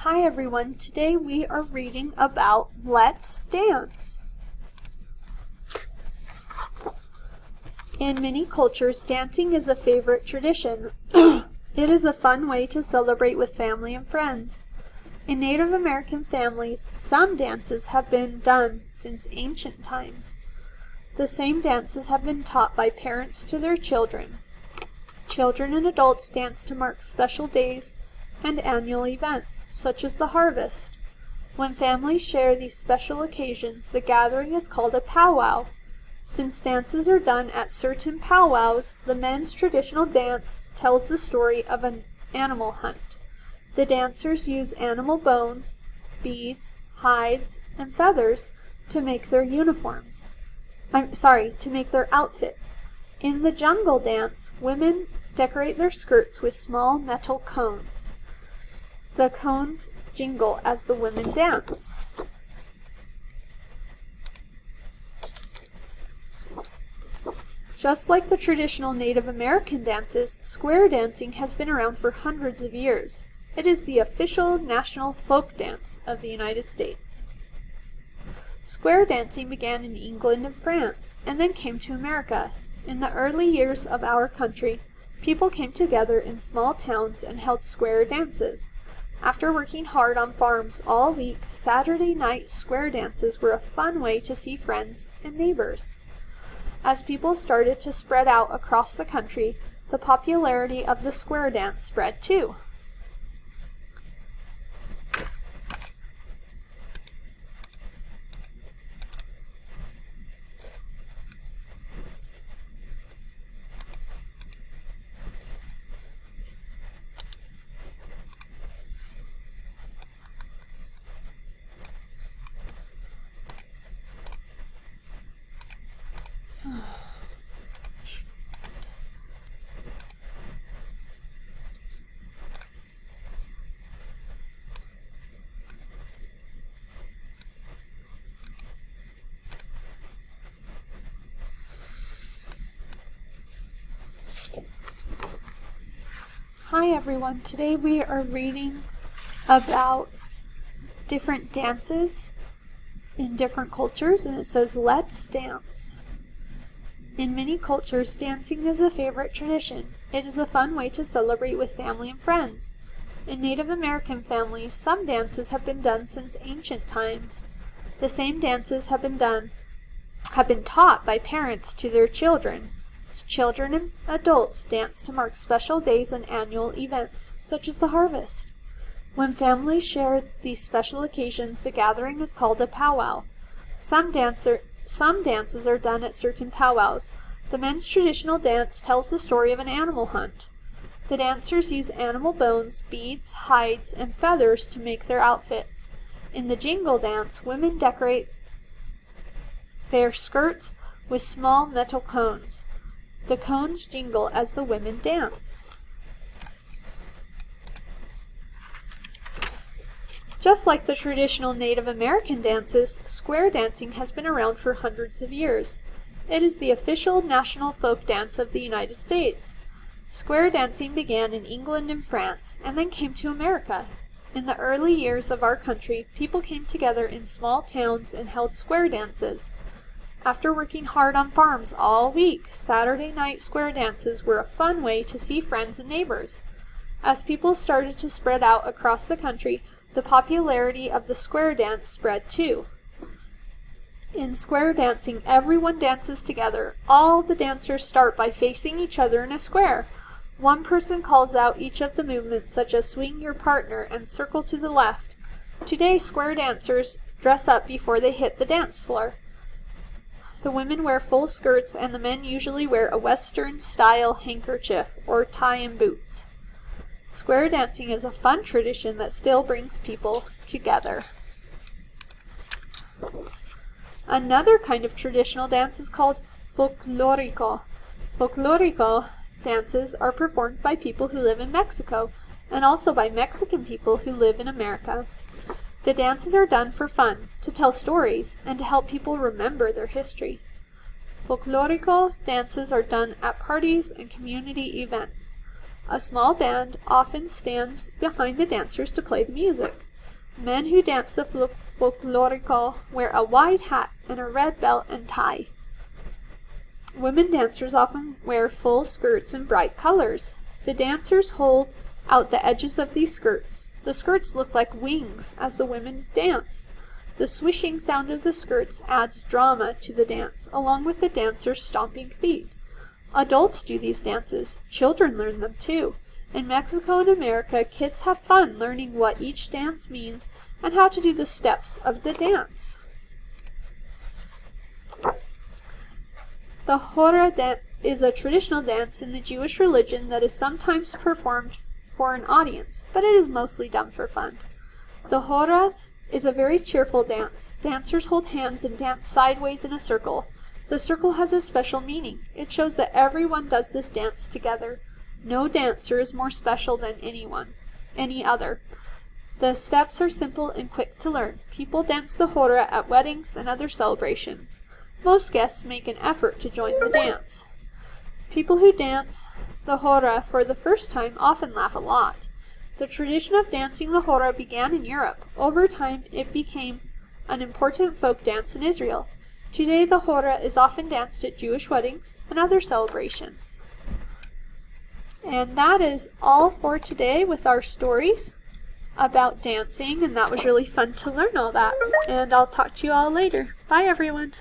Hi everyone, today we are reading about Let's Dance. In many cultures, dancing is a favorite tradition. It is a fun way to celebrate with family and friends. In Native American families, some dances have been done since ancient times. The same dances have been taught by parents to their children. Children and adults dance to mark special days and annual events, such as the harvest. When families share these special occasions, the gathering is called a powwow. Since dances are done at certain powwows, the men's traditional dance tells the story of an animal hunt. The dancers use animal bones, beads, hides, and feathers to make their to make their outfits. In the jungle dance, women decorate their skirts with small metal cones. The cones jingle as the women dance. Just like the traditional Native American dances, square dancing has been around for hundreds of years. It is the official national folk dance of the United States. Square dancing began in England and France, and then came to America. In the early years of our country, people came together in small towns and held square dances. After working hard on farms all week, Saturday night square dances were a fun way to see friends and neighbors. As people started to spread out across the country, the popularity of the square dance spread too. Hi everyone, today we are reading about different dances in different cultures, and it says Let's Dance. In many cultures, dancing is a favorite tradition. It is a fun way to celebrate with family and friends. In Native American families, some dances have been done since ancient times. The same dances have been taught by parents to their children. Children and adults dance to mark special days and annual events, such as the harvest. When families share these special occasions, the gathering is called a powwow. Some dances are done at certain powwows. The men's traditional dance tells the story of an animal hunt. The dancers use animal bones, beads, hides, and feathers to make their outfits. In the jingle dance, women decorate their skirts with small metal cones. The cones jingle as the women dance. Just like the traditional Native American dances, square dancing has been around for hundreds of years. It is the official national folk dance of the United States. Square dancing began in England and France, and then came to America. In the early years of our country, people came together in small towns and held square dances. After working hard on farms all week, Saturday night square dances were a fun way to see friends and neighbors. As people started to spread out across the country, the popularity of the square dance spread too. In square dancing, everyone dances together. All the dancers start by facing each other in a square. One person calls out each of the movements, such as swing your partner and circle to the left. Today, square dancers dress up before they hit the dance floor. The women wear full skirts, and the men usually wear a Western-style handkerchief or tie and boots. Square dancing is a fun tradition that still brings people together. Another kind of traditional dance is called folklorico. Folklorico dances are performed by people who live in Mexico, and also by Mexican people who live in America. The dances are done for fun, to tell stories, and to help people remember their history. Folklorico dances are done at parties and community events. A small band often stands behind the dancers to play the music. Men who dance the folklorico wear a wide hat and a red belt and tie. Women dancers often wear full skirts and bright colors. The dancers hold out the edges of these skirts. The skirts look like wings as the women dance. The swishing sound of the skirts adds drama to the dance, along with the dancers' stomping feet. Adults do these dances. Children learn them too. In Mexico and America, kids have fun learning what each dance means and how to do the steps of the dance. The hora is a traditional dance in the Jewish religion that is sometimes performed for an audience, but it is mostly done for fun. The hora is a very cheerful dance. Dancers hold hands and dance sideways in a circle. The circle has a special meaning. It shows that everyone does this dance together. No dancer is more special than any other. The steps are simple and quick to learn. People dance the hora at weddings and other celebrations. Most guests make an effort to join the dance. People who dance the hora for the first time often laugh a lot. The tradition of dancing the hora began in Europe. Over time, it became an important folk dance in Israel. Today, the hora is often danced at Jewish weddings and other celebrations. And that is all for today with our stories about dancing, and that was really fun to learn all that. And I'll talk to you all later. Bye, everyone.